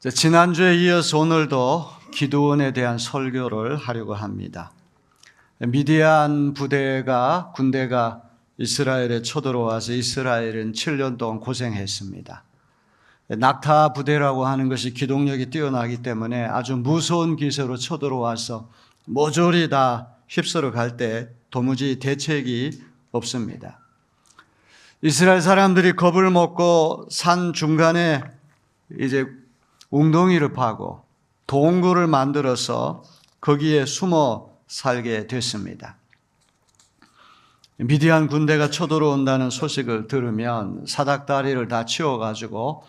지난주에 이어서 오늘도 기드온에 대한 설교를 하려고 합니다. 미디안 군대가 이스라엘에 쳐들어와서 이스라엘은 7년 동안 고생했습니다. 낙타 부대라고 하는 것이 기동력이 뛰어나기 때문에 아주 무서운 기세로 쳐들어와서 모조리 다 휩쓸어 갈 때 도무지 대책이 없습니다. 이스라엘 사람들이 겁을 먹고 산 중간에 이제 웅덩이를 파고 동굴을 만들어서 거기에 숨어 살게 됐습니다. 미디안 군대가 쳐들어온다는 소식을 들으면 사닥다리를 다 치워가지고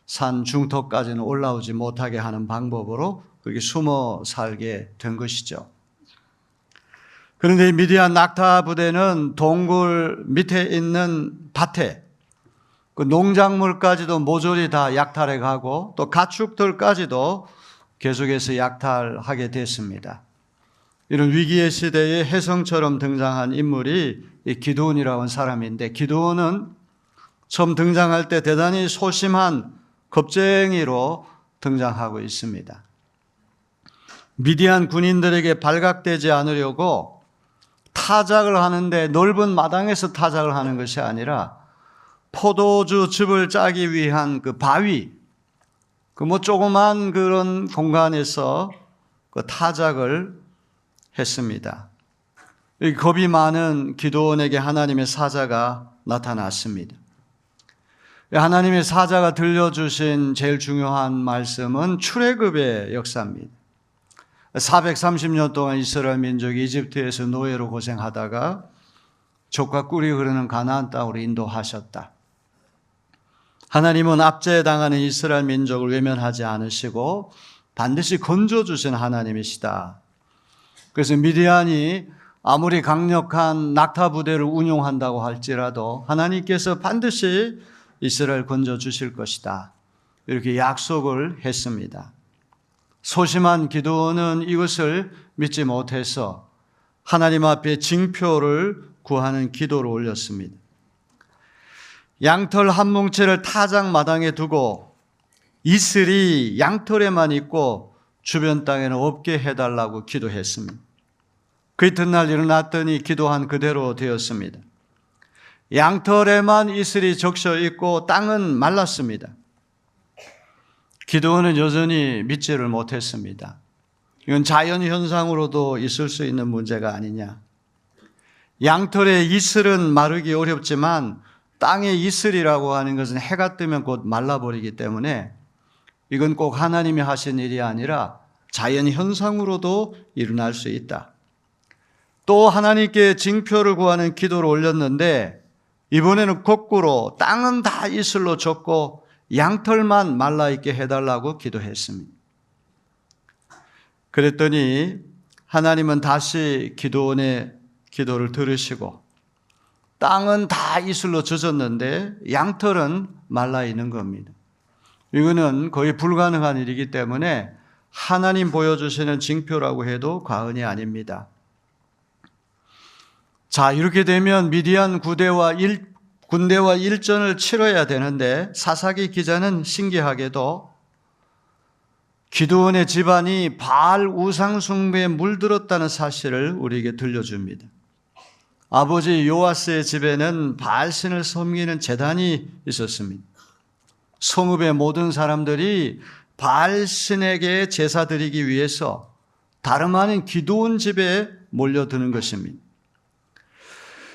산 중턱까지는 올라오지 못하게 하는 방법으로 거기 숨어 살게 된 것이죠. 그런데 미디안 낙타 부대는 동굴 밑에 있는 밭에 그 농작물까지도 모조리 다 약탈해 가고 또 가축들까지도 계속해서 약탈하게 됐습니다. 이런 위기의 시대에 혜성처럼 등장한 인물이 이 기드온이라고 하는 사람인데, 기드온은 처음 등장할 때 대단히 소심한 겁쟁이로 등장하고 있습니다. 미디안 군인들에게 발각되지 않으려고 타작을 하는데 넓은 마당에서 타작을 하는 것이 아니라 포도주 즙을 짜기 위한 그 바위, 조그만 그런 공간에서 그 타작을 했습니다. 겁이 많은 기드온에게 하나님의 사자가 나타났습니다. 하나님의 사자가 들려주신 제일 중요한 말씀은 출애굽의 역사입니다. 430년 동안 이스라엘 민족이 이집트에서 노예로 고생하다가 젖과 꿀이 흐르는 가나안 땅으로 인도하셨다. 하나님은 압제당하는 이스라엘 민족을 외면하지 않으시고 반드시 건져주신 하나님이시다. 그래서 미디안이 아무리 강력한 낙타 부대를 운용한다고 할지라도 하나님께서 반드시 이스라엘 건져주실 것이다. 이렇게 약속을 했습니다. 소심한 기드온은 이것을 믿지 못해서 하나님 앞에 징표를 구하는 기도를 올렸습니다. 양털 한 뭉치를 타작 마당에 두고 이슬이 양털에만 있고 주변 땅에는 없게 해달라고 기도했습니다. 그 이튿날 일어났더니 기도한 그대로 되었습니다. 양털에만 이슬이 적셔 있고 땅은 말랐습니다. 기드온은 여전히 믿지를 못했습니다. 이건 자연현상으로도 있을 수 있는 문제가 아니냐. 양털의 이슬은 마르기 어렵지만 땅의 이슬이라고 하는 것은 해가 뜨면 곧 말라버리기 때문에 이건 꼭 하나님이 하신 일이 아니라 자연현상으로도 일어날 수 있다. 또 하나님께 징표를 구하는 기도를 올렸는데 이번에는 거꾸로 땅은 다 이슬로 젖고 양털만 말라있게 해달라고 기도했습니다. 그랬더니 하나님은 다시 기드온의 기도를 들으시고 땅은 다 이슬로 젖었는데 양털은 말라있는 겁니다. 이거는 거의 불가능한 일이기 때문에 하나님 보여주시는 징표라고 해도 과언이 아닙니다. 자, 이렇게 되면 미디안 군대와 일전을 치러야 되는데 사사기 기자는 신기하게도 기드온의 집안이 바알 우상 숭배에 물들었다는 사실을 우리에게 들려줍니다. 아버지 요아스의 집에는 바알신을 섬기는 제단이 있었습니다. 성읍의 모든 사람들이 바알신에게 제사 드리기 위해서 다름 아닌 기드온 집에 몰려드는 것입니다.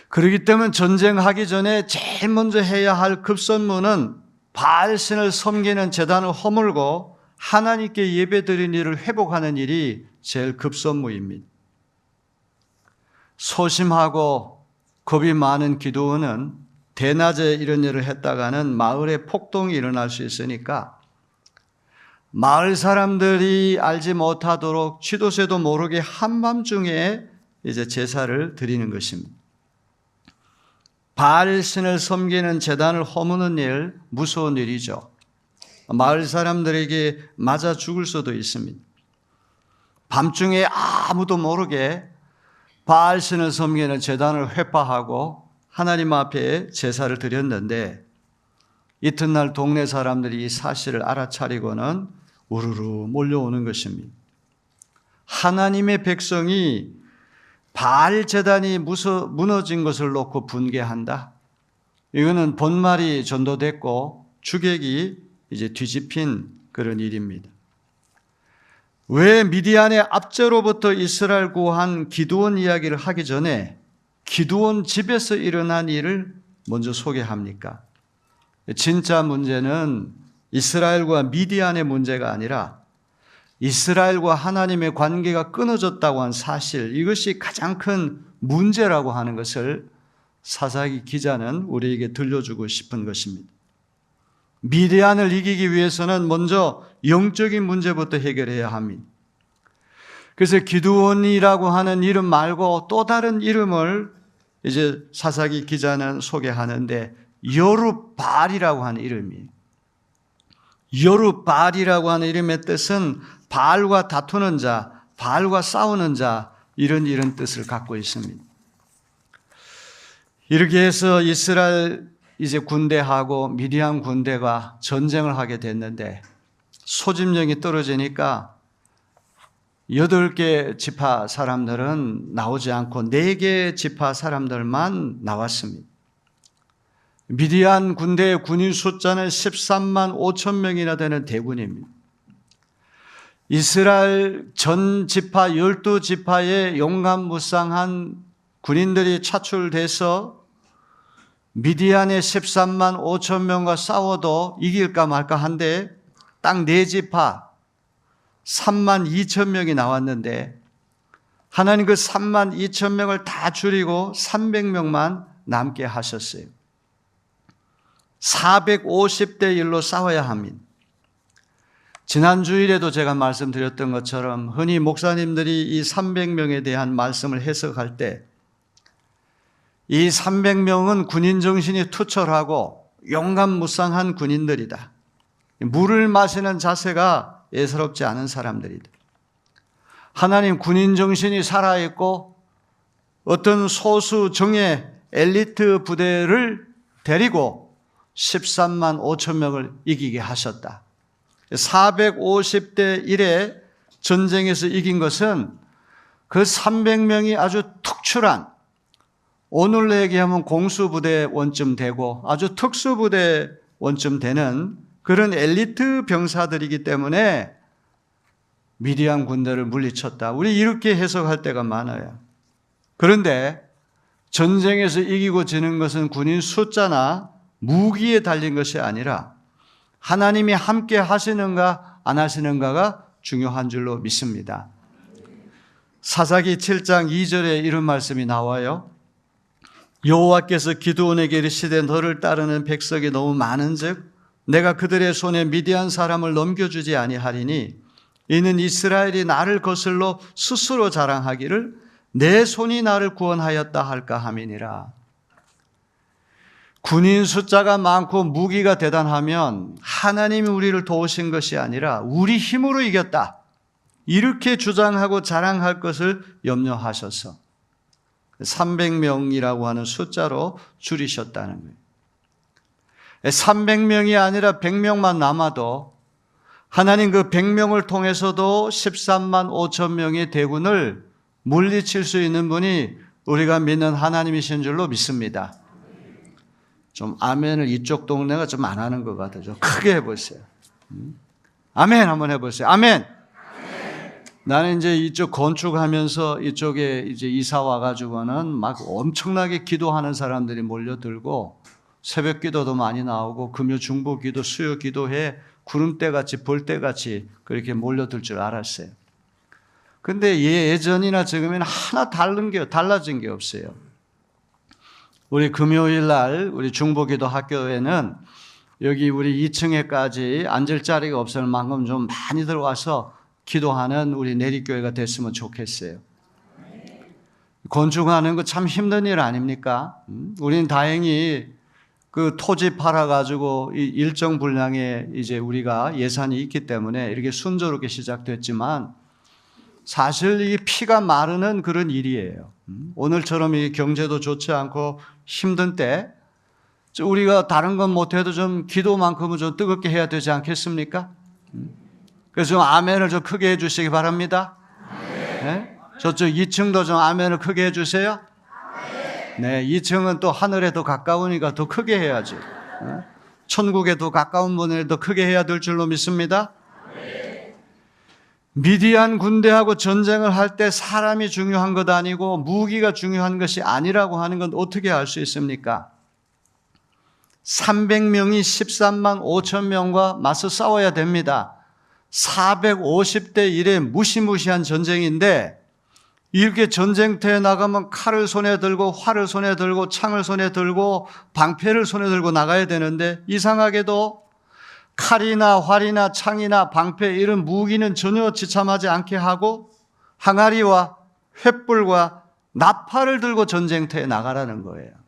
그렇기 때문에 전쟁하기 전에 제일 먼저 해야 할 급선무는 바알신을 섬기는 제단을 허물고 하나님께 예배드린 일을 회복하는 일이 제일 급선무입니다. 소심하고 겁이 많은 기드온은 대낮에 이런 일을 했다가는 마을에 폭동이 일어날 수 있으니까 마을 사람들이 알지 못하도록 쥐도새도 모르게 한밤중에 이제 제사를 드리는 것입니다. 바알신을 섬기는 제단을 허무는 일, 무서운 일이죠. 마을 사람들에게 맞아 죽을 수도 있습니다. 밤중에 아무도 모르게 바알신을 섬기는 제단을 회파하고 하나님 앞에 제사를 드렸는데 이튿날 동네 사람들이 이 사실을 알아차리고는 우르르 몰려오는 것입니다. 하나님의 백성이 바알 제단이 무너진 것을 놓고 분개한다. 이거는 본말이 전도됐고 주객이 이제 뒤집힌 그런 일입니다. 왜 미디안의 압제로부터 이스라엘 구한 기드온 이야기를 하기 전에 기드온 집에서 일어난 일을 먼저 소개합니까? 진짜 문제는 이스라엘과 미디안의 문제가 아니라 이스라엘과 하나님의 관계가 끊어졌다고 한 사실, 이것이 가장 큰 문제라고 하는 것을 사사기 기자는 우리에게 들려주고 싶은 것입니다. 미디안을 이기기 위해서는 먼저 영적인 문제부터 해결해야 합니다. 그래서 기드온이라고 하는 이름 말고 또 다른 이름을 이제 사사기 기자는 소개하는데 여룹발이라고 하는 이름이에요. 여룹발이라고 하는 이름의 뜻은 바알과 다투는 자, 바알과 싸우는 자, 이런 뜻을 갖고 있습니다. 이렇게 해서 이스라엘 이제 군대하고 미디안 군대가 전쟁을 하게 됐는데 소집령이 떨어지니까 8개 지파 사람들은 나오지 않고 4개 지파 사람들만 나왔습니다. 미디안 군대의 군인 숫자는 13만 5천 명이나 되는 대군입니다. 이스라엘 전 지파 12지파의 용감무쌍한 군인들이 차출돼서 미디안의 13만 5천 명과 싸워도 이길까 말까 한데 딱 4지파 3만 2천 명이 나왔는데 하나님 그 3만 2천 명을 다 줄이고 300명만 남게 하셨어요. 450대 1로 싸워야 합니다. 지난 주일에도 제가 말씀드렸던 것처럼 흔히 목사님들이 이 300명에 대한 말씀을 해석할 때 이 300명은 군인 정신이 투철하고 용감무쌍한 군인들이다. 물을 마시는 자세가 예사롭지 않은 사람들이다. 하나님 군인 정신이 살아있고 어떤 소수 정예 엘리트 부대를 데리고 13만 5천 명을 이기게 하셨다. 450대 1의 전쟁에서 이긴 것은 그 300명이 아주 특출한, 오늘로 얘기하면 공수부대 원쯤 되고 아주 특수부대 원쯤 되는 그런 엘리트 병사들이기 때문에 미디안 군대를 물리쳤다. 우리 이렇게 해석할 때가 많아요. 그런데 전쟁에서 이기고 지는 것은 군인 숫자나 무기에 달린 것이 아니라 하나님이 함께 하시는가 안 하시는가가 중요한 줄로 믿습니다. 사사기 7장 2절에 이런 말씀이 나와요. 여호와께서 기드온에게 이르시되 너를 따르는 백성이 너무 많은즉 내가 그들의 손에 미디안 사람을 넘겨주지 아니하리니 이는 이스라엘이 나를 거슬러 스스로 자랑하기를 내 손이 나를 구원하였다 할까 함이니라. 군인 숫자가 많고 무기가 대단하면 하나님이 우리를 도우신 것이 아니라 우리 힘으로 이겼다, 이렇게 주장하고 자랑할 것을 염려하셔서 300명이라고 하는 숫자로 줄이셨다는 거예요. 300명이 아니라 100명만 남아도 하나님 그 100명을 통해서도 13만 5천 명의 대군을 물리칠 수 있는 분이 우리가 믿는 하나님이신 줄로 믿습니다. 좀 아멘을 이쪽 동네가 좀 안 하는 것 같아요. 좀 크게 해보세요. 아멘 한번 해보세요. 아멘. 나는 이제 이쪽 건축하면서 이쪽에 이제 이사 와가지고는 막 엄청나게 기도하는 사람들이 몰려들고 새벽 기도도 많이 나오고 금요 중보 기도, 수요 기도회 구름대같이 벌떼같이 그렇게 몰려들 줄 알았어요. 근데 예전이나 지금에는 하나 달라진 게 없어요. 우리 금요일 날 우리 중보기도 학교에는 여기 우리 2층에까지 앉을 자리가 없을 만큼 좀 많이 들어와서 기도하는 우리 내리교회가 됐으면 좋겠어요. 건축하는 거 참 힘든 일 아닙니까? 우리는 다행히 그 토지 팔아가지고 일정 분량의 이제 우리가 예산이 있기 때문에 이렇게 순조롭게 시작됐지만 사실 이 피가 마르는 그런 일이에요. 오늘처럼 이 경제도 좋지 않고 힘든 때 우리가 다른 건 못해도 좀 기도만큼은 좀 뜨겁게 해야 되지 않겠습니까? 그래서 좀 아멘을 좀 크게 해주시기 바랍니다. 네? 저쪽 2층도 좀 아멘을 크게 해주세요. 네, 2층은 또 하늘에 더 가까우니까 더 크게 해야지. 네? 천국에 더 가까운 분을 더 크게 해야 될 줄로 믿습니다. 미디안 군대하고 전쟁을 할 때 사람이 중요한 것 아니고 무기가 중요한 것이 아니라고 하는 건 어떻게 알 수 있습니까? 300명이 13만 5천 명과 맞서 싸워야 됩니다. 450대 1의 무시무시한 전쟁인데 이렇게 전쟁터에 나가면 칼을 손에 들고 활을 손에 들고 창을 손에 들고 방패를 손에 들고 나가야 되는데 이상하게도 칼이나 활이나 창이나 방패 이런 무기는 전혀 지참하지 않게 하고 항아리와 횃불과 나팔을 들고 전쟁터에 나가라는 거예요.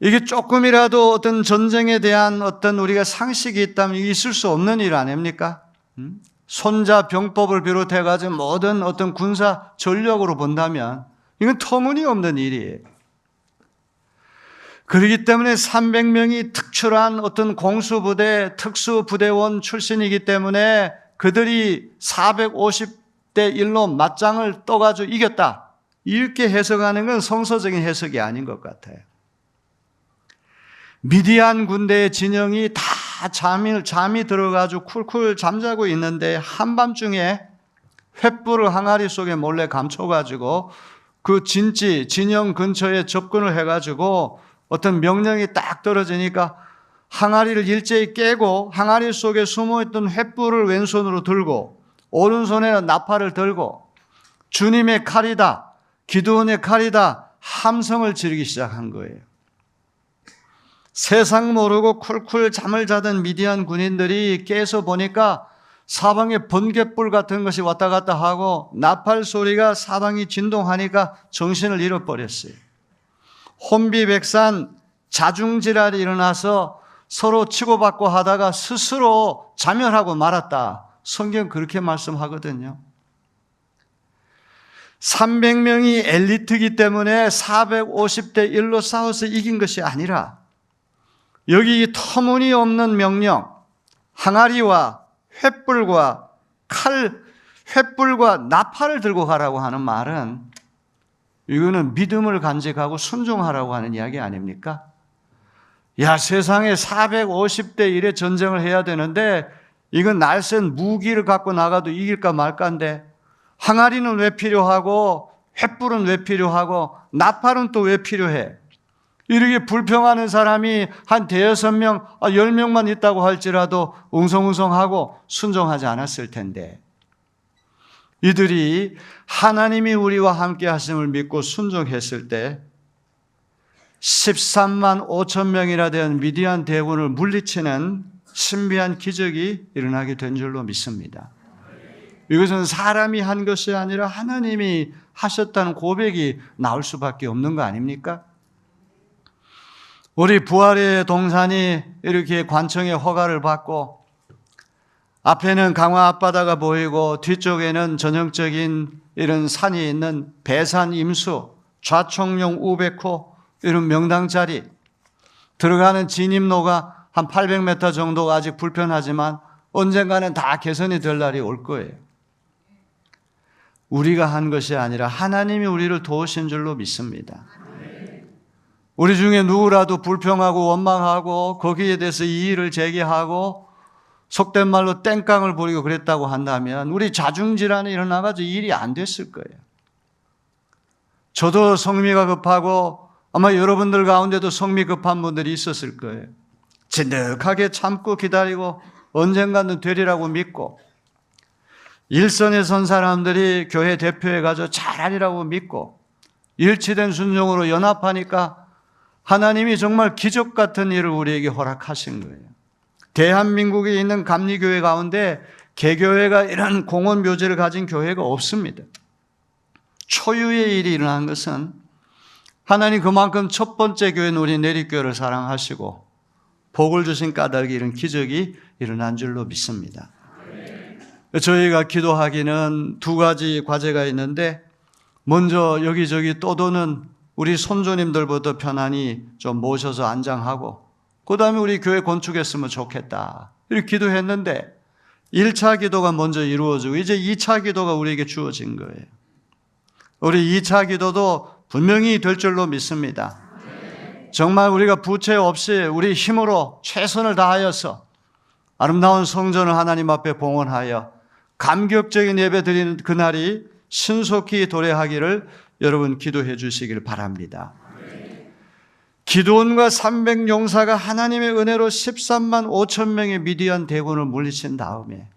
이게 조금이라도 어떤 전쟁에 대한 어떤 우리가 상식이 있다면 있을 수 없는 일 아닙니까? 손자병법을 비롯해가지고 모든 어떤 군사 전력으로 본다면 이건 터무니없는 일이에요. 그렇기 때문에 300명이 특출한 어떤 공수부대, 특수부대원 출신이기 때문에 그들이 450대 1로 맞짱을 떠가지고 이겼다. 이렇게 해석하는 건 성서적인 해석이 아닌 것 같아요. 미디안 군대의 진영이 다 잠이 들어가지고 쿨쿨 잠자고 있는데 한밤중에 횃불을 항아리 속에 몰래 감춰가지고 그 진영 근처에 접근을 해가지고 어떤 명령이 딱 떨어지니까 항아리를 일제히 깨고 항아리 속에 숨어있던 횃불을 왼손으로 들고 오른손에는 나팔을 들고 주님의 칼이다, 기드온의 칼이다 함성을 지르기 시작한 거예요. 세상 모르고 쿨쿨 잠을 자던 미디안 군인들이 깨서 보니까 사방에 번갯불 같은 것이 왔다 갔다 하고 나팔 소리가 사방이 진동하니까 정신을 잃어버렸어요. 혼비백산 자중질환이 일어나서 서로 치고받고 하다가 스스로 자멸하고 말았다. 성경 그렇게 말씀하거든요. 300명이 엘리트이기 때문에 450대 1로 싸워서 이긴 것이 아니라 여기 터무니없는 명령, 항아리와 횃불과 횃불과 나팔을 들고 가라고 하는 말은 이거는 믿음을 간직하고 순종하라고 하는 이야기 아닙니까? 야, 세상에 450대 1의 전쟁을 해야 되는데 이건 날쌘 무기를 갖고 나가도 이길까 말까인데 항아리는 왜 필요하고 횃불은 왜 필요하고 나팔은 또 왜 필요해? 이렇게 불평하는 사람이 한 대여섯 명, 10명만 있다고 할지라도 웅성웅성하고 순종하지 않았을 텐데 이들이 하나님이 우리와 함께 하심을 믿고 순종했을 때 13만 5천 명이나 된 미디안 대군을 물리치는 신비한 기적이 일어나게 된 줄로 믿습니다. 이것은 사람이 한 것이 아니라 하나님이 하셨다는 고백이 나올 수밖에 없는 거 아닙니까? 우리 부활의 동산이 이렇게 관청의 허가를 받고 앞에는 강화 앞바다가 보이고 뒤쪽에는 전형적인 이런 산이 있는 배산 임수, 좌총룡 우백호 이런 명당 자리, 들어가는 진입로가 한 800m 정도가 아직 불편하지만 언젠가는 다 개선이 될 날이 올 거예요. 우리가 한 것이 아니라 하나님이 우리를 도우신 줄로 믿습니다. 우리 중에 누구라도 불평하고 원망하고 거기에 대해서 이의를 제기하고 속된 말로 땡깡을 부리고 그랬다고 한다면 우리 자중질환이 일어나가지고 일이 안 됐을 거예요. 저도 성미가 급하고 아마 여러분들 가운데도 성미 급한 분들이 있었을 거예요. 진득하게 참고 기다리고 언젠가는 되리라고 믿고 일선에 선 사람들이 교회 대표해 가지고 잘하리라고 믿고 일치된 순종으로 연합하니까 하나님이 정말 기적 같은 일을 우리에게 허락하신 거예요. 대한민국에 있는 감리교회 가운데 개교회가 이런 공원 묘지를 가진 교회가 없습니다. 초유의 일이 일어난 것은 하나님 그만큼 첫 번째 교회는 우리 내립교회를 사랑하시고 복을 주신 까닭에 이런 기적이 일어난 줄로 믿습니다. 저희가 기도하기는 두 가지 과제가 있는데 먼저 여기저기 떠도는 우리 손주님들부터 편안히 좀 모셔서 안장하고 그 다음에 우리 교회 건축했으면 좋겠다 이렇게 기도했는데 1차 기도가 먼저 이루어지고 이제 2차 기도가 우리에게 주어진 거예요. 우리 2차 기도도 분명히 될 줄로 믿습니다. 정말 우리가 부채 없이 우리 힘으로 최선을 다하여서 아름다운 성전을 하나님 앞에 봉헌하여 감격적인 예배 드리는 그날이 신속히 도래하기를 여러분 기도해 주시길 바랍니다. 기드온과 300용사가 하나님의 은혜로 13만 5천 명의 미디안 대군을 물리친 다음에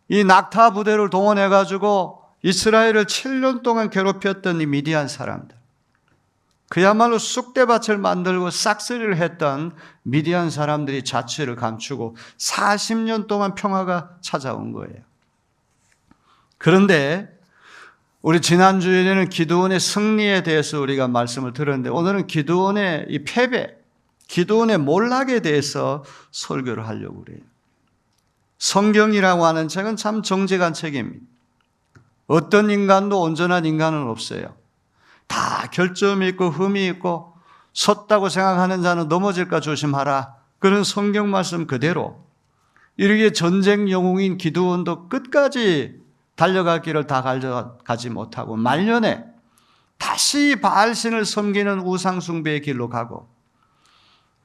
이 낙타 부대를 동원해 가지고 이스라엘을 7년 동안 괴롭혔던 이 미디안 사람들, 그야말로 쑥대밭을 만들고 싹쓸이를 했던 미디안 사람들이 자취를 감추고 40년 동안 평화가 찾아온 거예요. 그런데 우리 지난주에는 기드온의 승리에 대해서 우리가 말씀을 들었는데 오늘은 기드온의 이 패배, 기드온의 몰락에 대해서 설교를 하려고 그래요. 성경이라고 하는 책은 참 정직한 책입니다. 어떤 인간도 온전한 인간은 없어요. 다 결점이 있고 흠이 있고 섰다고 생각하는 자는 넘어질까 조심하라. 그런 성경 말씀 그대로 이렇게 전쟁 영웅인 기드온도 끝까지 달려갈 길을 다 가지 못하고 말년에 다시 바알신을 섬기는 우상숭배의 길로 가고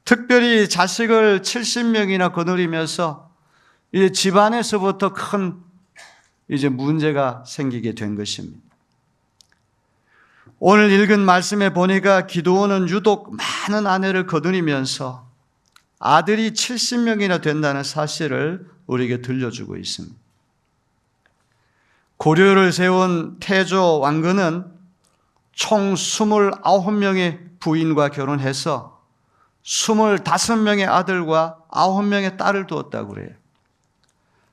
특별히 자식을 70명이나 거느리면서 이제 집안에서부터 큰 이제 문제가 생기게 된 것입니다. 오늘 읽은 말씀에 보니까 기드온은 유독 많은 아내를 거느리면서 아들이 70명이나 된다는 사실을 우리에게 들려주고 있습니다. 고려를 세운 태조 왕건은 총 29명의 부인과 결혼해서 25명의 아들과 9명의 딸을 두었다고 그래요.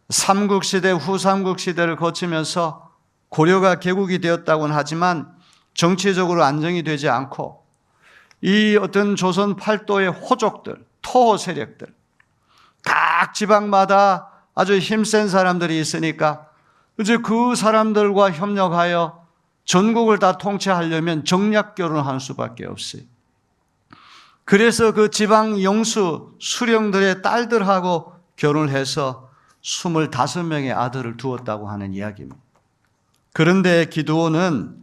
삼국시대, 후삼국시대를 거치면서 고려가 개국이 되었다고는 하지만 정치적으로 안정이 되지 않고 이 어떤 조선 팔도의 호족들, 토호 세력들, 각 지방마다 아주 힘센 사람들이 있으니까 이제 그 사람들과 협력하여 전국을 다 통치하려면 정략 결혼을 할 수밖에 없어요. 그래서 그 지방 영수 수령들의 딸들하고 결혼을 해서 25명의 아들을 두었다고 하는 이야기입니다. 그런데 기드온은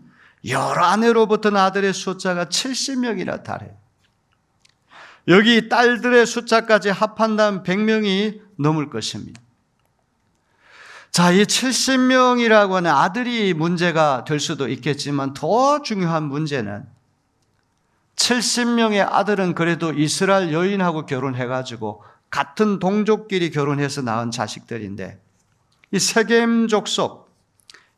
여러 아내로부터 아들의 숫자가 70명이나 달해요. 여기 딸들의 숫자까지 합한다면 100명이 넘을 것입니다. 자, 이 70명이라고 하는 아들이 문제가 될 수도 있겠지만 더 중요한 문제는 70명의 아들은 그래도 이스라엘 여인하고 결혼해가지고 같은 동족끼리 결혼해서 낳은 자식들인데 이 세겜 족속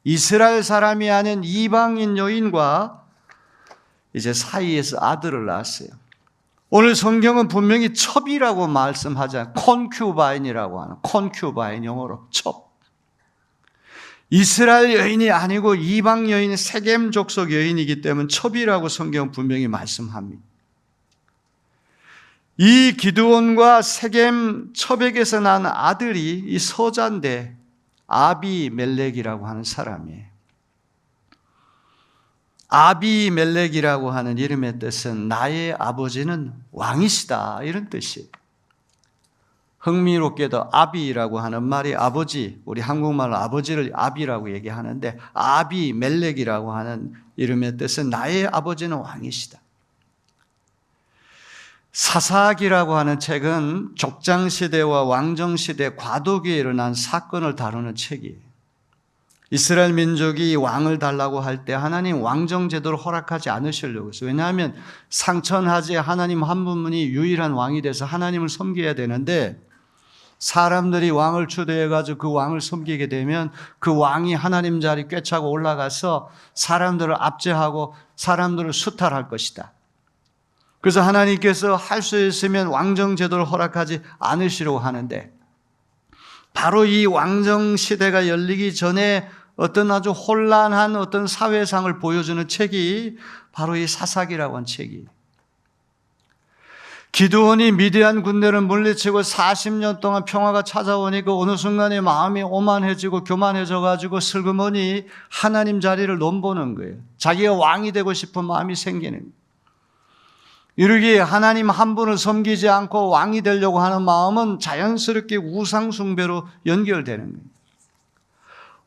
이스라엘 사람이 아닌 이방인 여인과 이제 사이에서 아들을 낳았어요. 오늘 성경은 분명히 첩이라고 말씀하잖아요. 콘큐바인이라고 하는 콘큐바인 영어로 첩. 이스라엘 여인이 아니고 이방 여인 세겜 족속 여인이기 때문에 첩이라고 성경은 분명히 말씀합니다. 이 기드온과 세겜 첩에게서 난 아들이 이 서자인데 아비멜렉이라고 하는 사람이에요. 아비멜렉이라고 하는 이름의 뜻은 나의 아버지는 왕이시다 이런 뜻이에요. 흥미롭게도 아비라고 하는 말이 아버지, 우리 한국말로 아버지를 아비라고 얘기하는데 아비멜렉이라고 하는 이름의 뜻은 나의 아버지는 왕이시다. 사사기라고 하는 책은 족장시대와 왕정시대 과도기에 일어난 사건을 다루는 책이에요. 이스라엘 민족이 왕을 달라고 할 때 하나님 왕정제도를 허락하지 않으시려고 했어요. 왜냐하면 상천하지 하나님 한 분만이 유일한 왕이 돼서 하나님을 섬겨야 되는데 사람들이 왕을 추대해가지고 그 왕을 섬기게 되면 그 왕이 하나님 자리 꿰차고 올라가서 사람들을 압제하고 사람들을 수탈할 것이다. 그래서 하나님께서 할 수 있으면 왕정제도를 허락하지 않으시려고 하는데 바로 이 왕정시대가 열리기 전에 어떤 아주 혼란한 어떤 사회상을 보여주는 책이 바로 이 사사기라고 하는 책이에요. 기드온이 미디안 군대를 물리치고 40년 동안 평화가 찾아오니까 어느 순간에 마음이 오만해지고 교만해져 가지고 슬그머니 하나님 자리를 넘보는 거예요. 자기가 왕이 되고 싶은 마음이 생기는 거예요. 이르기에 하나님 한 분을 섬기지 않고 왕이 되려고 하는 마음은 자연스럽게 우상숭배로 연결되는 거예요.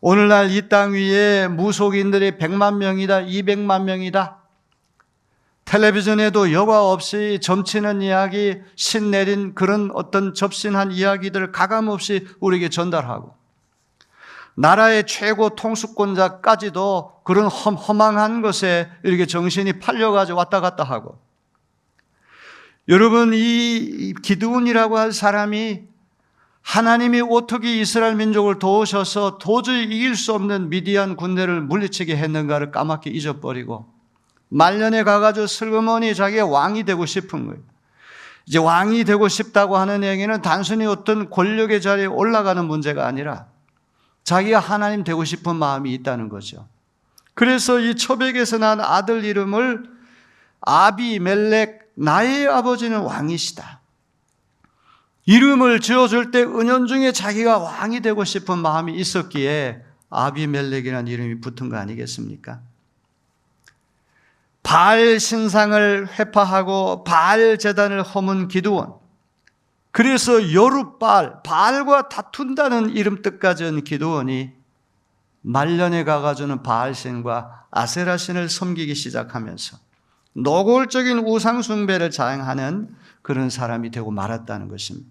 오늘날 이 땅 위에 무속인들이 100만 명이다, 200만 명이다. 텔레비전에도 여과 없이 점치는 이야기, 신 내린 그런 어떤 접신한 이야기들을 가감없이 우리에게 전달하고, 나라의 최고 통수권자까지도 그런 허망한 것에 이렇게 정신이 팔려가지고 왔다 갔다 하고, 여러분, 이 기드온이라고 할 사람이 하나님이 어떻게 이스라엘 민족을 도우셔서 도저히 이길 수 없는 미디안 군대를 물리치게 했는가를 까맣게 잊어버리고 말년에 가가지고 슬그머니 자기가 왕이 되고 싶은 거예요. 이제 왕이 되고 싶다고 하는 얘기는 단순히 어떤 권력의 자리에 올라가는 문제가 아니라 자기가 하나님 되고 싶은 마음이 있다는 거죠. 그래서 이 초백에서 난 아들 이름을 아비멜렉, 나의 아버지는 왕이시다, 이름을 지어줄 때 은연중에 자기가 왕이 되고 싶은 마음이 있었기에 아비멜렉이라는 이름이 붙은 거 아니겠습니까? 바알 신상을 회파하고 바알 제단을 허문 기드온, 그래서 여룻바알, 바알과 다툰다는 이름 뜻까지 온 기드온이 말년에 가가지고는 바알신과 아세라신을 섬기기 시작하면서 노골적인 우상숭배를 자행하는 그런 사람이 되고 말았다는 것입니다.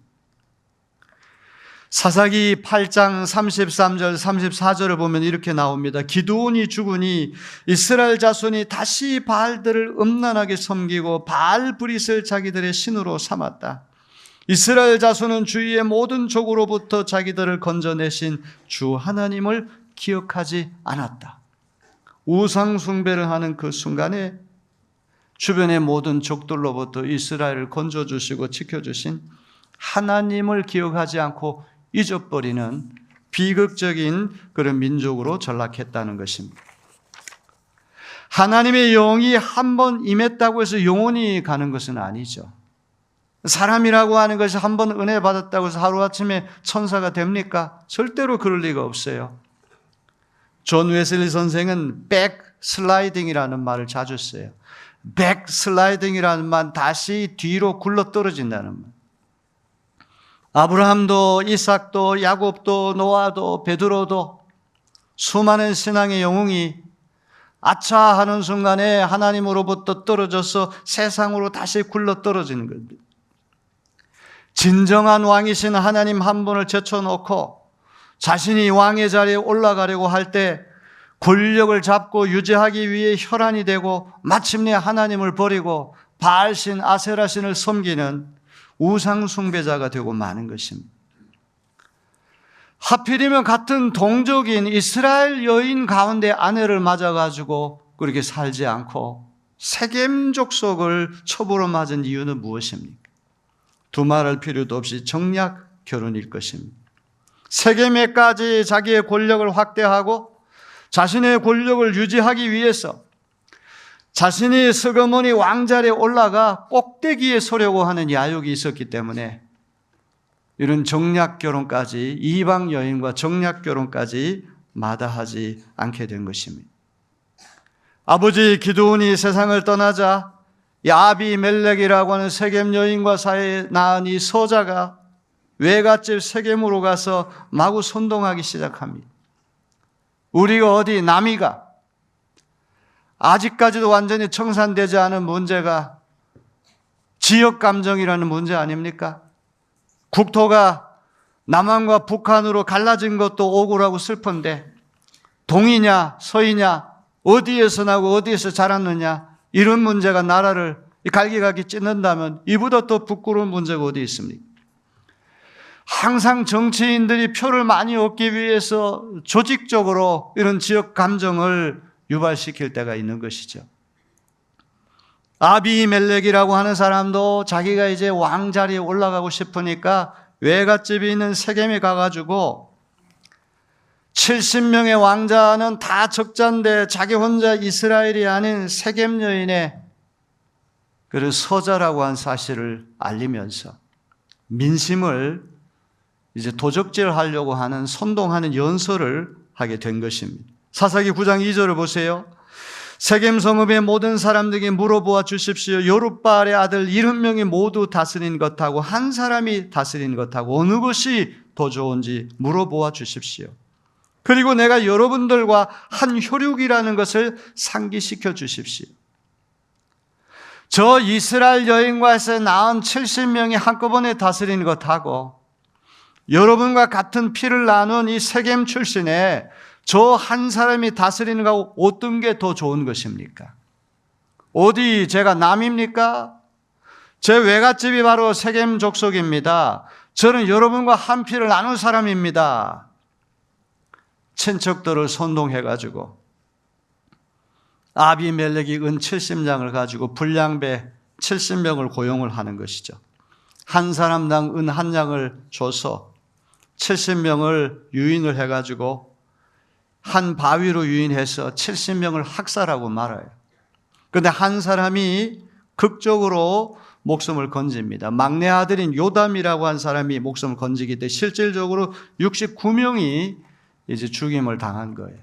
사사기 8장 33절 34절을 보면 이렇게 나옵니다. 기드온이 죽으니 이스라엘 자손이 다시 바알들을 음란하게 섬기고 바알 브릿을 자기들의 신으로 삼았다. 이스라엘 자손은 주위의 모든 족으로부터 자기들을 건져내신 주 하나님을 기억하지 않았다. 우상 숭배를 하는 그 순간에 주변의 모든 족들로부터 이스라엘을 건져주시고 지켜주신 하나님을 기억하지 않고 잊어버리는 비극적인 그런 민족으로 전락했다는 것입니다. 하나님의 영이 한 번 임했다고 해서 영원히 가는 것은 아니죠. 사람이라고 하는 것이 한 번 은혜 받았다고 해서 하루아침에 천사가 됩니까? 절대로 그럴 리가 없어요. 존 웨슬리 선생은 백슬라이딩이라는 말을 자주 써요. 백슬라이딩이라는 말, 다시 뒤로 굴러 떨어진다는 말. 아브라함도 이삭도 야곱도 노아도 베드로도 수많은 신앙의 영웅이 아차 하는 순간에 하나님으로부터 떨어져서 세상으로 다시 굴러 떨어지는 겁니다. 진정한 왕이신 하나님 한 분을 제쳐놓고 자신이 왕의 자리에 올라가려고 할 때 권력을 잡고 유지하기 위해 혈안이 되고 마침내 하나님을 버리고 바알신 아세라신을 섬기는 우상 숭배자가 되고 마는 것입니다. 하필이면 같은 동족인 이스라엘 여인 가운데 아내를 맞아가지고 그렇게 살지 않고 세겜 족속을 첩으로 맞은 이유는 무엇입니까? 두말할 필요도 없이 정략 결혼일 것입니다. 세겜에까지 자기의 권력을 확대하고 자신의 권력을 유지하기 위해서 자신이 슬그머니 왕자리에 올라가 꼭대기에 서려고 하는 야욕이 있었기 때문에 이런 정략 결혼까지, 이방 여인과 정략 결혼까지 마다하지 않게 된 것입니다. 아버지 기드온이 세상을 떠나자 아비멜렉이라고 하는 세겜 여인과 사이에 낳은 이 소자가 외갓집 세겜으로 가서 마구 선동하기 시작합니다. 우리가 어디 남이가 아직까지도 완전히 청산되지 않은 문제가 지역 감정이라는 문제 아닙니까? 국토가 남한과 북한으로 갈라진 것도 억울하고 슬픈데 동이냐 서이냐 어디에서 나고 어디에서 자랐느냐 이런 문제가 나라를 갈기갈기 찢는다면 이보다 더 부끄러운 문제가 어디 있습니까? 항상 정치인들이 표를 많이 얻기 위해서 조직적으로 이런 지역 감정을 유발시킬 때가 있는 것이죠. 아비멜렉이라고 하는 사람도 자기가 이제 왕자리에 올라가고 싶으니까 외갓집이 있는 세겜에 가가지고 70명의 왕자는 다 적자인데 자기 혼자 이스라엘이 아닌 세겜 여인의 그 서자라고 한 사실을 알리면서 민심을 이제 도적질하려고 하는 선동하는 연설을 하게 된 것입니다. 사사기 9장 2절을 보세요. 세겜 성읍의 모든 사람들에게 물어보아 주십시오. 여룹바알의 아들 70명이 모두 다스린 것하고 한 사람이 다스린 것하고 어느 것이 더 좋은지 물어보아 주십시오. 그리고 내가 여러분들과 한 혈육이라는 것을 상기시켜 주십시오. 저 이스라엘 여인과에서 낳은 70명이 한꺼번에 다스리는 것하고 여러분과 같은 피를 나눈 이 세겜 출신의 저 한 사람이 다스리는 거하고 어떤 게 더 좋은 것입니까? 어디 제가 남입니까? 제 외갓집이 바로 세겜 족속입니다. 저는 여러분과 한 피를 나눈 사람입니다. 친척들을 선동해가지고 아비멜렉이 은 70냥을 가지고 불량배 70명을 고용을 하는 것이죠. 한 사람당 은 한 냥을 줘서 70명을 유인을 해가지고 한 바위로 유인해서 70명을 학살하고 말아요. 그런데 한 사람이 극적으로 목숨을 건집니다. 막내 아들인 요담이라고 한 사람이 목숨을 건지기 때문에 실질적으로 69명이 이제 죽임을 당한 거예요.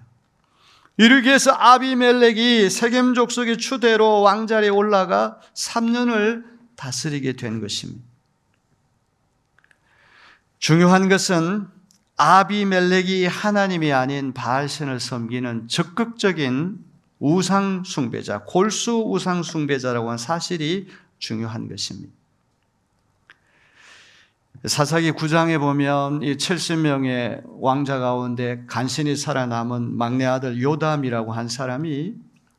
이렇게 해서 아비멜렉이 세겜 족속의 추대로 왕자리에 올라가 3년을 다스리게 된 것입니다. 중요한 것은 아비멜렉이 하나님이 아닌 바알신을 섬기는 적극적인 우상 숭배자, 골수 우상 숭배자라고 하는 사실이 중요한 것입니다. 사사기 9장에 보면 이 70명의 왕자 가운데 간신히 살아남은 막내 아들 요담이라고 한 사람이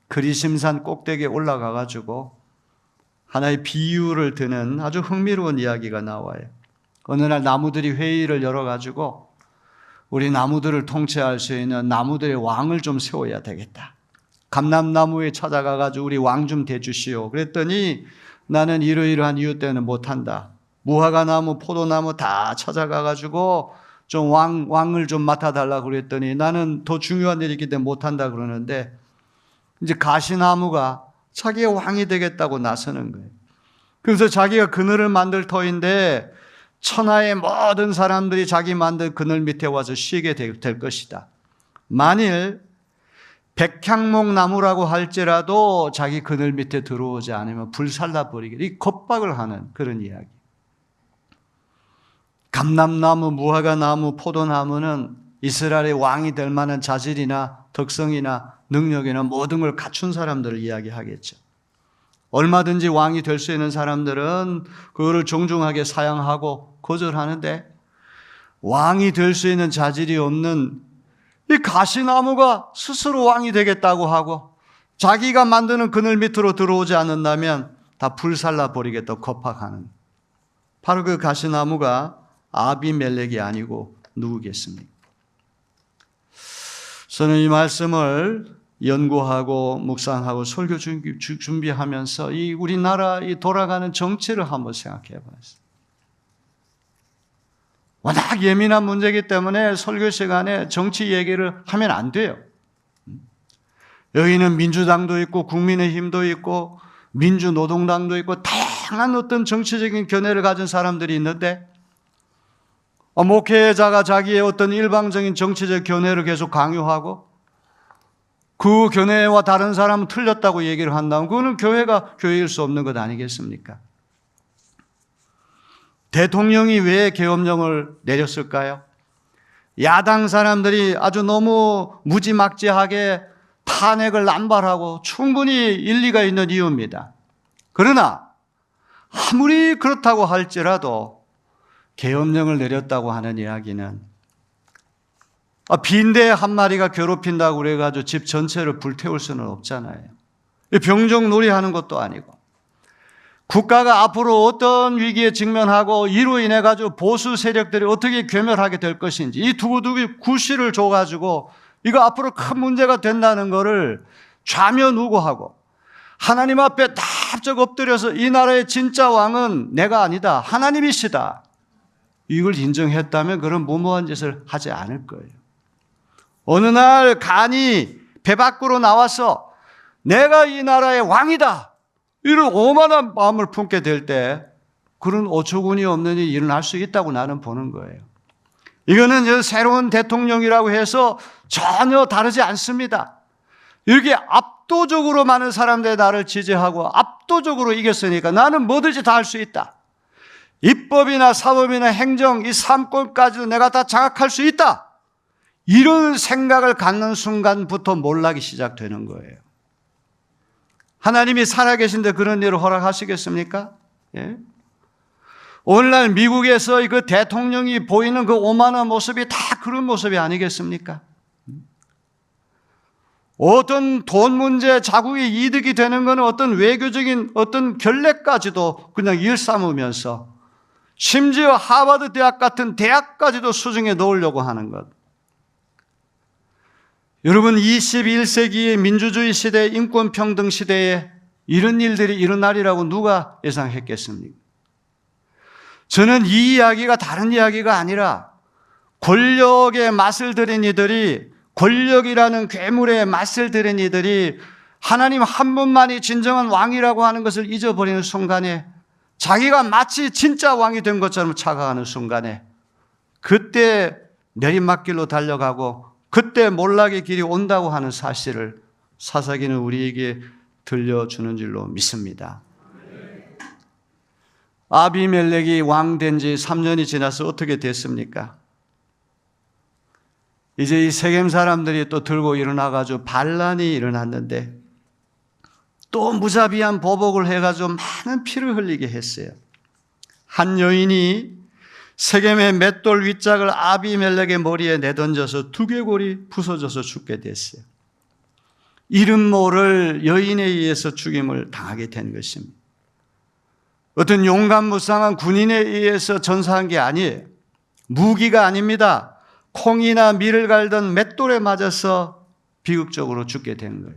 그리심산 꼭대기에 올라가 가지고 하나의 비유를 드는 아주 흥미로운 이야기가 나와요. 어느 날 나무들이 회의를 열어 가지고 우리 나무들을 통치할 수 있는 나무들의 왕을 좀 세워야 되겠다. 감람나무에 찾아가 가지고 우리 왕 좀 대주시오. 그랬더니 나는 이러이러한 이유 때문에 못한다. 무화과나무, 포도나무 다 찾아가 가지고 좀 왕을 좀 맡아달라고 그랬더니 나는 더 중요한 일이 있기 때문에 못한다 그러는데 이제 가시나무가 자기가 왕이 되겠다고 나서는 거예요. 그래서 자기가 그늘을 만들 터인데 천하의 모든 사람들이 자기 만든 그늘 밑에 와서 쉬게 될 것이다. 만일 백향목 나무라고 할지라도 자기 그늘 밑에 들어오지 않으면 불살라 버리게 이 겁박을 하는 그런 이야기. 감람나무, 무화과나무, 포도나무는 이스라엘의 왕이 될 만한 자질이나 덕성이나 능력이나 모든 걸 갖춘 사람들을 이야기하겠죠. 얼마든지 왕이 될 수 있는 사람들은 그거를 정중하게 사양하고 거절하는데 왕이 될 수 있는 자질이 없는 이 가시나무가 스스로 왕이 되겠다고 하고 자기가 만드는 그늘 밑으로 들어오지 않는다면 다 불살라 버리겠다고 겁박하는 바로 그 가시나무가 아비멜렉이 아니고 누구겠습니까? 저는 이 말씀을 연구하고 묵상하고 설교 준비하면서 이 우리나라 이 돌아가는 정치를 한번 생각해 봤어요. 워낙 예민한 문제이기 때문에 설교 시간에 정치 얘기를 하면 안 돼요. 여기는 민주당도 있고 국민의힘도 있고 민주노동당도 있고 다양한 어떤 정치적인 견해를 가진 사람들이 있는데 목회자가 자기의 어떤 일방적인 정치적 견해를 계속 강요하고 그 견해와 다른 사람은 틀렸다고 얘기를 한다면 그거는 교회가 교회일 수 없는 것 아니겠습니까? 대통령이 왜 계엄령을 내렸을까요? 야당 사람들이 아주 너무 무지막지하게 탄핵을 남발하고 충분히 일리가 있는 이유입니다. 그러나 아무리 그렇다고 할지라도 계엄령을 내렸다고 하는 이야기는 빈대 한 마리가 괴롭힌다고 그래가지고 집 전체를 불태울 수는 없잖아요. 병정 놀이하는 것도 아니고 국가가 앞으로 어떤 위기에 직면하고 이로 인해 가지고 보수 세력들이 어떻게 괴멸하게 될 것인지 이 두고두고 구실을 줘가지고 이거 앞으로 큰 문제가 된다는 것을 좌면우고하고 하나님 앞에 납작 엎드려서 이 나라의 진짜 왕은 내가 아니다. 하나님이시다. 이걸 인정했다면 그런 무모한 짓을 하지 않을 거예요. 어느 날 간이 배 밖으로 나와서 내가 이 나라의 왕이다. 이런 오만한 마음을 품게 될 때 그런 어처구니 없는 일이 일어날 수 있다고 나는 보는 거예요. 이거는 새로운 대통령이라고 해서 전혀 다르지 않습니다. 이렇게 압도적으로 많은 사람들이 나를 지지하고 압도적으로 이겼으니까 나는 뭐든지 다 할 수 있다. 입법이나 사법이나 행정, 이 삼권까지도 내가 다 장악할 수 있다. 이런 생각을 갖는 순간부터 몰락이 시작되는 거예요. 하나님이 살아계신데 그런 일을 허락하시겠습니까? 예? 오늘날 미국에서 그 대통령이 보이는 그 오만한 모습이 다 그런 모습이 아니겠습니까? 어떤 돈 문제, 자국의 이득이 되는 것은 어떤 외교적인 어떤 결례까지도 그냥 일삼으면서 심지어 하버드 대학 같은 대학까지도 수중에 넣으려고 하는 것. 여러분, 21세기의 민주주의 시대, 인권평등 시대에 이런 일들이 일어나리라고 누가 예상했겠습니까? 저는 이 이야기가 다른 이야기가 아니라 권력의 맛을 들인 이들이, 권력이라는 괴물의 맛을 들인 이들이 하나님 한 분만이 진정한 왕이라고 하는 것을 잊어버리는 순간에, 자기가 마치 진짜 왕이 된 것처럼 착각하는 순간에, 그때 내리막길로 달려가고 그때 몰락의 길이 온다고 하는 사실을 사사기는 우리에게 들려주는 줄로 믿습니다. 아비멜렉이 왕 된 지 3년이 지나서 어떻게 됐습니까? 이제 이 세겜 사람들이 또 들고 일어나가지고 반란이 일어났는데 또 무자비한 보복을 해가지고 많은 피를 흘리게 했어요. 한 여인이 세겜의 맷돌 윗짝을 아비멜렉의 머리에 내던져서 두개골이 부서져서 죽게 됐어요. 이름 모를 여인에 의해서 죽임을 당하게 된 것입니다. 어떤 용감무쌍한 군인에 의해서 전사한 게 아니에요. 무기가 아닙니다. 콩이나 밀을 갈던 맷돌에 맞아서 비극적으로 죽게 된 거예요.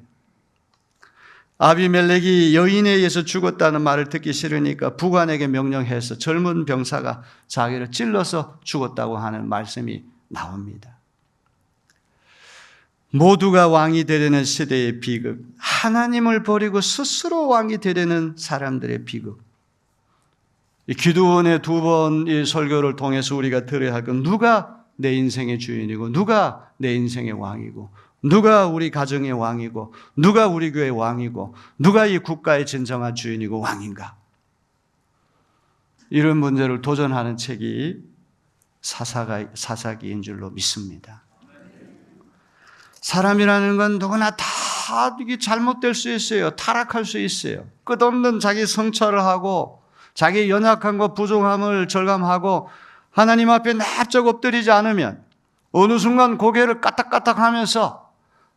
아비멜렉이 여인에 의해서 죽었다는 말을 듣기 싫으니까 부관에게 명령해서 젊은 병사가 자기를 찔러서 죽었다고 하는 말씀이 나옵니다. 모두가 왕이 되려는 시대의 비극, 하나님을 버리고 스스로 왕이 되려는 사람들의 비극. 기도원의 두 번의 설교를 통해서 우리가 들어야 할 건, 누가 내 인생의 주인이고 누가 내 인생의 왕이고 누가 우리 가정의 왕이고 누가 우리 교회의 왕이고 누가 이 국가의 진정한 주인이고 왕인가? 이런 문제를 도전하는 책이 사사기인 줄로 믿습니다. 사람이라는 건 누구나 다 이게 잘못될 수 있어요. 타락할 수 있어요. 끝없는 자기 성찰을 하고 자기 연약함과 부족함을 절감하고 하나님 앞에 납작 엎드리지 않으면 어느 순간 고개를 까딱까딱하면서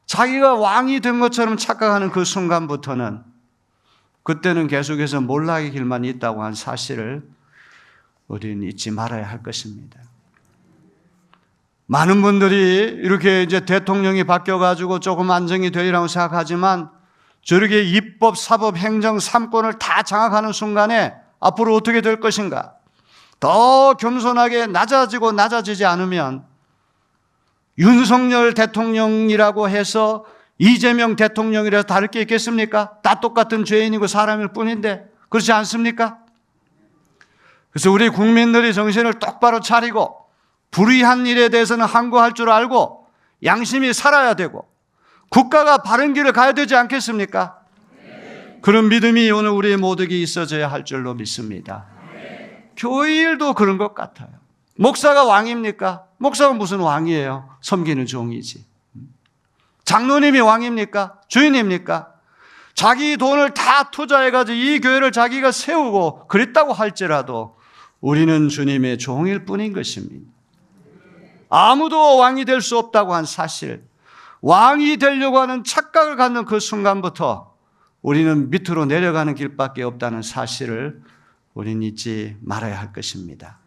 자기가 왕이 된 것처럼 착각하는 그 순간부터는, 그때는 계속해서 몰락의 길만 있다고 한 사실을 우리는 잊지 말아야 할 것입니다. 많은 분들이 이렇게 이제 대통령이 바뀌어가지고 조금 안정이 되리라고 생각하지만, 저렇게 입법, 사법, 행정, 삼권을 다 장악하는 순간에 앞으로 어떻게 될 것인가? 더 겸손하게 낮아지지 않으면 윤석열 대통령이라고 해서 이재명 대통령이라서 다를 게 있겠습니까? 다 똑같은 죄인이고 사람일 뿐인데, 그렇지 않습니까? 그래서 우리 국민들이 정신을 똑바로 차리고 불의한 일에 대해서는 항거할 줄 알고 양심이 살아야 되고 국가가 바른 길을 가야 되지 않겠습니까? 그런 믿음이 오늘 우리 모두에게 있어져야 할 줄로 믿습니다. 교회 일도 그런 것 같아요. 목사가 왕입니까? 목사가 무슨 왕이에요? 섬기는 종이지. 장로님이 왕입니까? 주인입니까? 자기 돈을 다 투자해가지고 이 교회를 자기가 세우고 그랬다고 할지라도 우리는 주님의 종일 뿐인 것입니다. 아무도 왕이 될 수 없다고 한 사실, 왕이 되려고 하는 착각을 갖는 그 순간부터 우리는 밑으로 내려가는 길밖에 없다는 사실을 우리는 잊지 말아야 할 것입니다.